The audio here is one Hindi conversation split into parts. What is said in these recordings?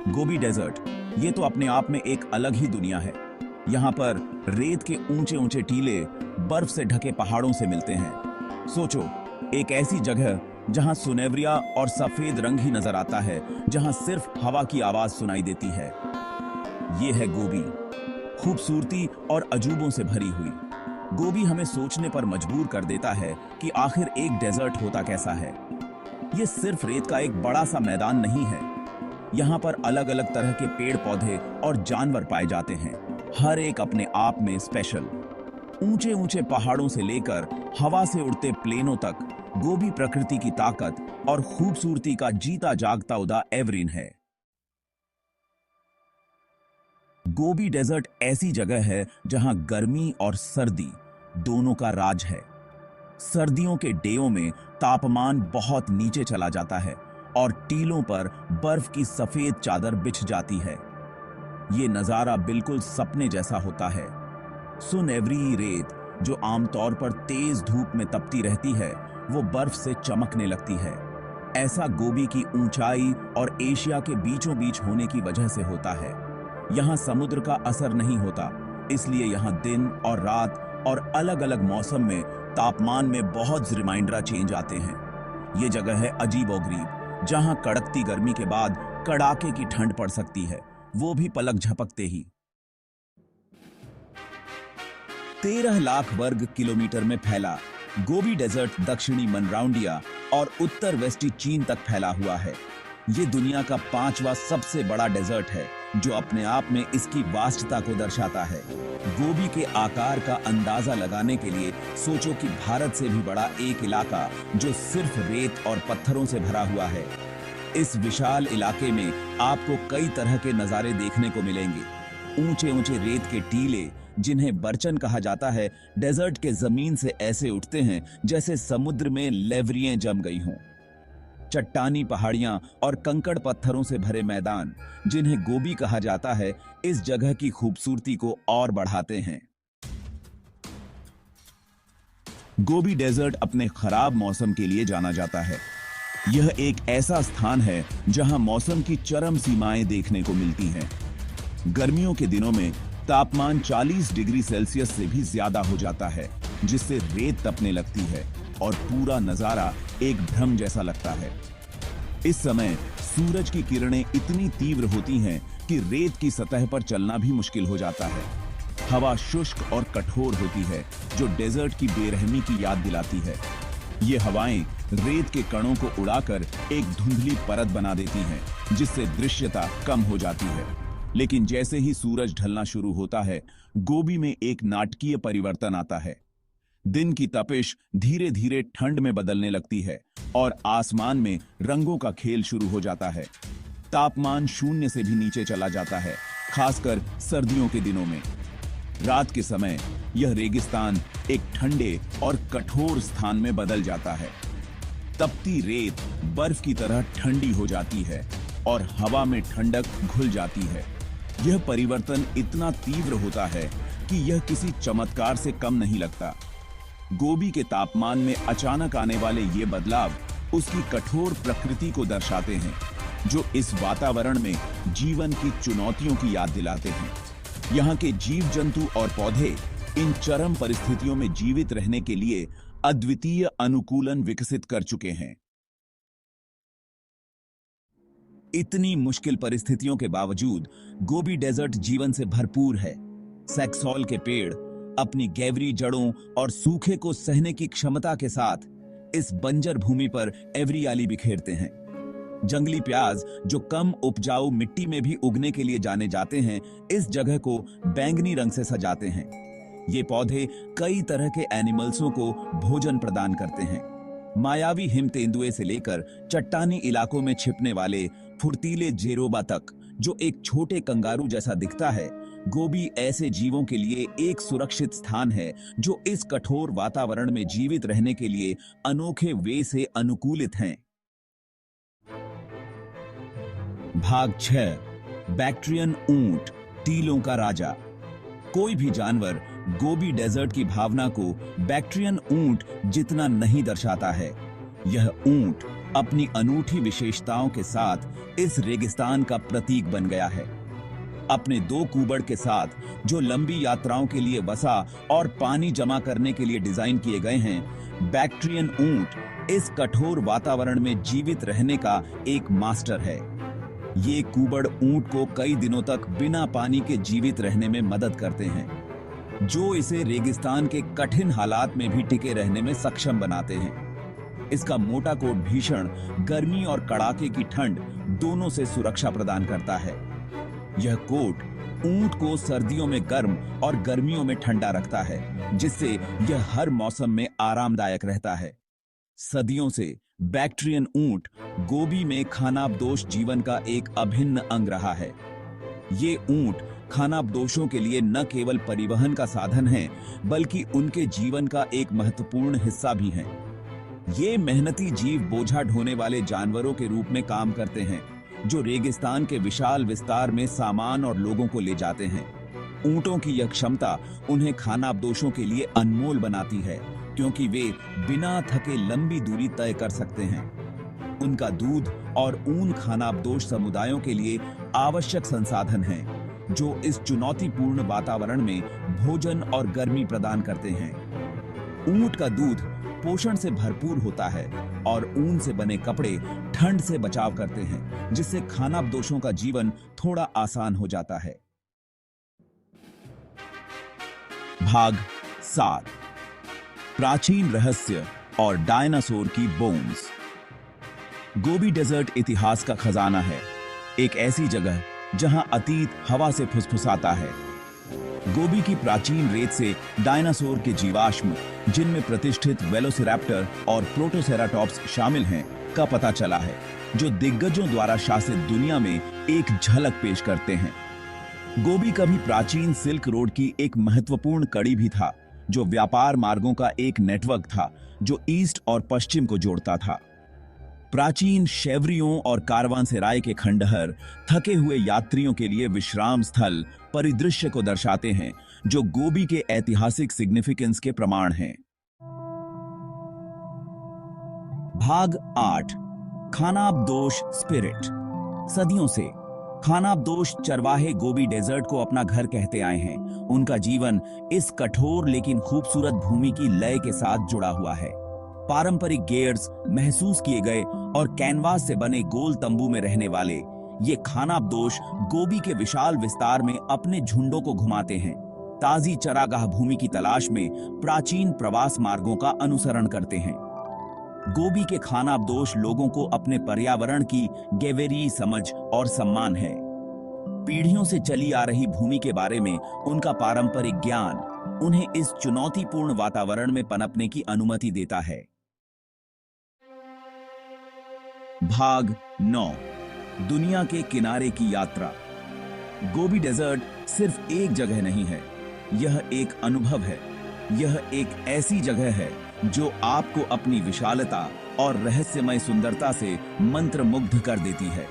गोबी डेजर्ट ये तो अपने आप में एक अलग ही दुनिया है। यहाँ पर रेत के ऊंचे ऊंचे टीले बर्फ से ढके पहाड़ों से मिलते हैं। सोचो, एक ऐसी जगह जहाँ सुनेवरिया और सफेद रंग ही नजर आता है, जहाँ सिर्फ हवा की आवाज सुनाई देती है। ये है गोबी, खूबसूरती और अजूबों से भरी हुई। गोबी हमें सोचने पर मजबूर कर देता है कि आखिर एक डेजर्ट होता कैसा है। ये सिर्फ रेत का एक बड़ा सा मैदान नहीं है। यहाँ पर अलग अलग तरह के पेड़ पौधे और जानवर पाए जाते हैं, हर एक अपने आप में स्पेशल। ऊंचे ऊंचे पहाड़ों से लेकर हवा से उड़ते प्लेनों तक गोबी प्रकृति की ताकत और खूबसूरती का जीता जागता उदाहरण है। गोबी डेजर्ट ऐसी जगह है जहां गर्मी और सर्दी दोनों का राज है। सर्दियों के डेयों में तापमान बहुत नीचे चला जाता है और टीलों पर बर्फ की सफेद चादर बिछ जाती है। ये नजारा बिल्कुल सपने जैसा होता है। सुनहरी रेत जो आमतौर पर तेज धूप में तपती रहती है, वो बर्फ से चमकने लगती है। ऐसा गोबी की ऊंचाई और एशिया के बीचों बीच होने की वजह से होता है। यहाँ समुद्र का असर नहीं होता, इसलिए यहाँ दिन और रात और अलग अलग मौसम में तापमान में बहुत रिमाइंडर चेंज आते हैं। ये जगह है अजीबोगरीब, जहां कड़कती गर्मी के बाद कड़ाके की ठंड पड़ सकती है, वो भी पलक झपकते ही। 13 लाख वर्ग किलोमीटर में फैला गोबी डेजर्ट दक्षिणी मनराउंडिया और उत्तर वेस्टी चीन तक फैला हुआ है। ये दुनिया का 5वां सबसे बड़ा डेजर्ट है, जो अपने आप में इसकी वास्टता को दर्शाता है। गोबी के आकार का अंदाजा लगाने के लिए सोचो कि भारत से भी बड़ा एक इलाका जो सिर्फ रेत और पत्थरों से भरा हुआ है। इस विशाल इलाके में आपको कई तरह के नजारे देखने को मिलेंगे। ऊंचे ऊंचे रेत के टीले, जिन्हें बर्चन कहा जाता है, डेजर्ट के जमीन से ऐसे उठते हैं जैसे समुद्र में लेवरियां जम गई हों। चट्टानी पहाड़ियां और कंकड़ पत्थरों से भरे मैदान, जिन्हें गोबी कहा जाता है, इस जगह की खूबसूरती को और बढ़ाते हैं। गोबी डेजर्ट अपने खराब मौसम के लिए जाना जाता है। यह एक ऐसा स्थान है जहां मौसम की चरम सीमाएं देखने को मिलती हैं। गर्मियों के दिनों में तापमान 40 डिग्री सेल्सियस से भी ज्यादा हो जाता है, जिससे रेत तपने लगती है और पूरा नजारा एक भ्रम जैसा लगता है। इस समय सूरज की किरणें इतनी तीव्र होती हैं कि रेत की सतह पर चलना भी मुश्किल हो जाता है। हवा शुष्क और कठोर होती है, जो डेजर्ट की बेरहमी की याद दिलाती है। ये हवाएं रेत के कणों को उड़ाकर एक धुंधली परत बना देती हैं, जिससे दृश्यता कम हो जाती है। लेकिन जैसे ही सूरज ढलना शुरू होता है, गोबी में एक नाटकीय परिवर्तन आता है। दिन की तपिश धीरे धीरे ठंड में बदलने लगती है और आसमान में रंगों का खेल शुरू हो जाता है। तापमान 0 से भी नीचे चला जाता है, खासकर सर्दियों के दिनों में। रात के समय यह रेगिस्तान एक ठंडे और कठोर स्थान में बदल जाता है। तपती रेत बर्फ की तरह ठंडी हो जाती है और हवा में ठंडक घुल जाती है। यह परिवर्तन इतना तीव्र होता है कि यह किसी चमत्कार से कम नहीं लगता। गोबी के तापमान में अचानक आने वाले ये बदलाव उसकी कठोर प्रकृति को दर्शाते हैं, जो इस वातावरण में जीवन की चुनौतियों की याद दिलाते हैं। यहाँ के जीव जंतु और पौधे इन चरम परिस्थितियों में जीवित रहने के लिए अद्वितीय अनुकूलन विकसित कर चुके हैं। इतनी मुश्किल परिस्थितियों के बावजूद गोबी डेजर्ट जीवन से भरपूर है। सैक्सॉल के पेड़ अपनी गहरी जड़ों और सूखे को सहने की क्षमता के साथ इस बंजर भूमि पर एवरियाली बिखेरते हैं। जंगली प्याज, जो कम उपजाऊ मिट्टी में भी उगने के लिए जाने जाते हैं, इस जगह को बैंगनी रंग से सजाते हैं। ये पौधे कई तरह के एनिमल्सों को भोजन प्रदान करते हैं। मायावी हिम तेंदुए से लेकर चट्टानी इलाकों में छिपने वाले फुर्तीले जेरोबा तक, जो एक छोटे कंगारू जैसा दिखता है, गोबी ऐसे जीवों के लिए एक सुरक्षित स्थान है जो इस कठोर वातावरण में जीवित रहने के लिए अनोखे वे से अनुकूलित हैं। भाग 6, बैक्ट्रियन ऊंट, टीलों का राजा। कोई भी जानवर गोबी डेजर्ट की भावना को बैक्ट्रियन ऊंट जितना नहीं दर्शाता है। यह ऊंट अपनी अनूठी विशेषताओं के साथ इस रेगिस्तान का प्रतीक बन गया है। अपने 2 कूबड़ के साथ, जो लंबी यात्राओं के लिए वसा और पानी जमा करने के लिए डिजाइन किए गए हैं, बैक्ट्रियन ऊंट इस कठोर वातावरण में जीवित रहने का एक मास्टर है। ये कूबड़ ऊंट को कई दिनों तक बिना पानी के जीवित रहने में मदद करते हैं, जो इसे रेगिस्तान के कठिन हालात में भी टिके रहने में सक्षम बनाते हैं। इसका मोटा कोट भीषण गर्मी और कड़ाके की ठंड दोनों से सुरक्षा प्रदान करता है। यह कोट ऊंट को सर्दियों में गर्म और गर्मियों में ठंडा रखता है, जिससे यह हर मौसम में आरामदायक रहता है। सदियों से बैक्ट्रियन ऊंट गोबी में खानाबदोश जीवन का एक अभिन्न अंग रहा है। ये ऊंट खानाबदोशों के लिए न केवल परिवहन का साधन है, बल्कि उनके जीवन का एक महत्वपूर्ण हिस्सा भी हैं। ये मेहनती जीव बोझा ढोने वाले जानवरों के रूप में काम करते हैं, जो रेगिस्तान के विशाल विस्तार में सामान और लोगों को ले जाते हैं। ऊंटों की यह क्षमता उन्हें खानाबदोशों के लिए अनमोल बनाती है, क्योंकि वे बिना थके लंबी दूरी तय कर सकते हैं। उनका दूध और ऊन खानाबदोश समुदायों के लिए आवश्यक संसाधन हैं, जो इस चुनौतीपूर्ण वातावरण में भोजन और गर्मी प्रदान करते हैं। ऊंट का दूध पोषण से भरपूर होता है और ऊन से बने कपड़े ठंड से बचाव करते हैं, जिससे खानाबदोशों का जीवन थोड़ा आसान हो जाता है। भाग 7, प्राचीन रहस्य और डायनासोर की बोन्स। गोबी डेजर्ट इतिहास का खजाना है, एक ऐसी जगह जहां अतीत हवा से फुसफुसाता है। गोबी की प्राचीन रेत से डायनासोर के जीवाश्म, जिनमें प्रतिष्ठित वेलोसिरैप्टर और प्रोटोसेराटॉप्स शामिल हैं, का पता चला है, जो दिग्गजों द्वारा शासित दुनिया में एक झलक पेश करते हैं। गोबी कभी प्राचीन सिल्क रोड की एक महत्वपूर्ण कड़ी भी था, जो व्यापार मार्गों का एक नेटवर्क था जो ईस्ट और पश्चिम को जोड़ता था। प्राचीन शैवरियों और कारवानसेराय के खंडहर थके हुए यात्रियों के लिए विश्राम स्थल परिदृश्य को दर्शाते हैं, जो गोबी के ऐतिहासिक सिग्निफिकेंस के प्रमाण हैं। भाग 8, खानाबदोश स्पिरिट। सदियों से खानाबदोश चरवाहे गोबी डेजर्ट को अपना घर कहते आए हैं। उनका जीवन इस कठोर लेकिन खूबसूरत भूमि की लय के साथ जुड़ा हुआ है। पारंपरिक गेयर्स महसूस किए गए और कैनवास से बने गोल तंबू में रहने वाले ये खानाबदोश गोबी के विशाल विस्तार में अपने झुंडों को घुमाते हैं। ताजी चरागाह भूमि की तलाश में प्राचीन प्रवास मार्गों का अनुसरण करते हैं। गोबी के खानाबदोश लोगों को अपने पर्यावरण की गहरी समझ और सम्मान है। पीढ़ियों से चली आ रही भूमि के बारे में उनका पारंपरिक ज्ञान उन्हें इस चुनौतीपूर्ण वातावरण में पनपने की अनुमति देता है। भाग 9, दुनिया के किनारे की यात्रा। गोबी डेजर्ट सिर्फ एक जगह नहीं है, यह एक अनुभव है। यह एक ऐसी जगह है जो आपको अपनी विशालता और रहस्यमय सुंदरता से मंत्रमुग्ध कर देती है।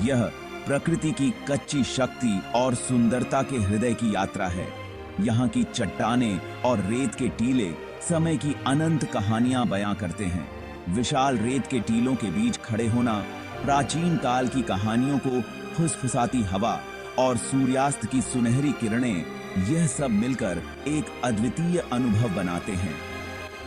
यह प्रकृति की कच्ची शक्ति और सुंदरता के हृदय की यात्रा है। यहाँ की चट्टानें और रेत के टीले समय की अनंत कहानियां बयां करते हैं। विशाल रेत के टीलों के बीच खड़े होना, प्राचीन काल की कहानियों को फुसफुसाती हवा और सूर्यास्त की सुनहरी किरणें, यह सब मिलकर एक अद्वितीय अनुभव बनाते हैं।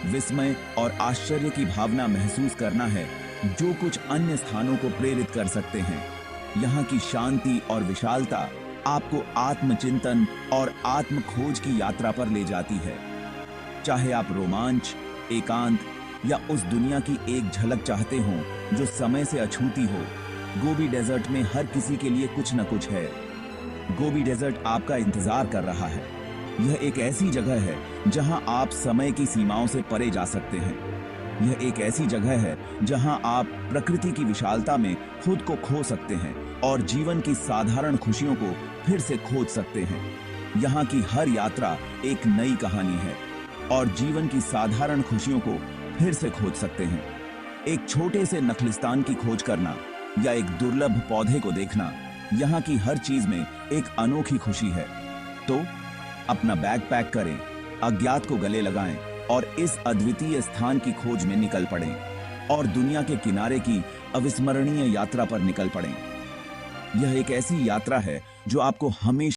विस्मय और आश्चर्य की भावना महसूस करना है, जो कुछ अन्य स्थानों को प्रेरित कर सकते हैं। यहाँ की शांति और विशालता आपको आत्मचिंतन और आत्म खोज की यात्रा पर ले जाती है। चाहे आप रोमांच, एकांत या उस दुनिया की एक झलक चाहते हो जो समय से अछूती हो, गोबी डेजर्ट में हर किसी के लिए कुछ न कुछ है। गोबी डेजर्ट आपका इंतजार कर रहा है। यह एक ऐसी जगह है जहां आप समय की सीमाओं से परे जा सकते हैं। यह एक ऐसी जगह है जहां आप प्रकृति की विशालता में खुद को खो सकते हैं और जीवन की साधारण खुशियों को फिर से खोज सकते हैं। यहाँ की हर यात्रा एक नई कहानी है और जीवन की साधारण खुशियों को फिर से खोज सकते हैं। एक छोटे से नखलिस्तान की खोज करना या एक दुर्लभ पौधे को देखना, यहाँ की हर चीज में एक अनोखी खुशी है। तो अपना बैग पैक करें, अज्ञात को गले लगाएं और इस अद्वितीय स्थान की खोज में निकल पड़ें। और दुनिया के किनारे की अविस्मरणीय यात्रा पर निकल पड़ें। यह एक ऐसी यात्रा है जो आपको हमेशा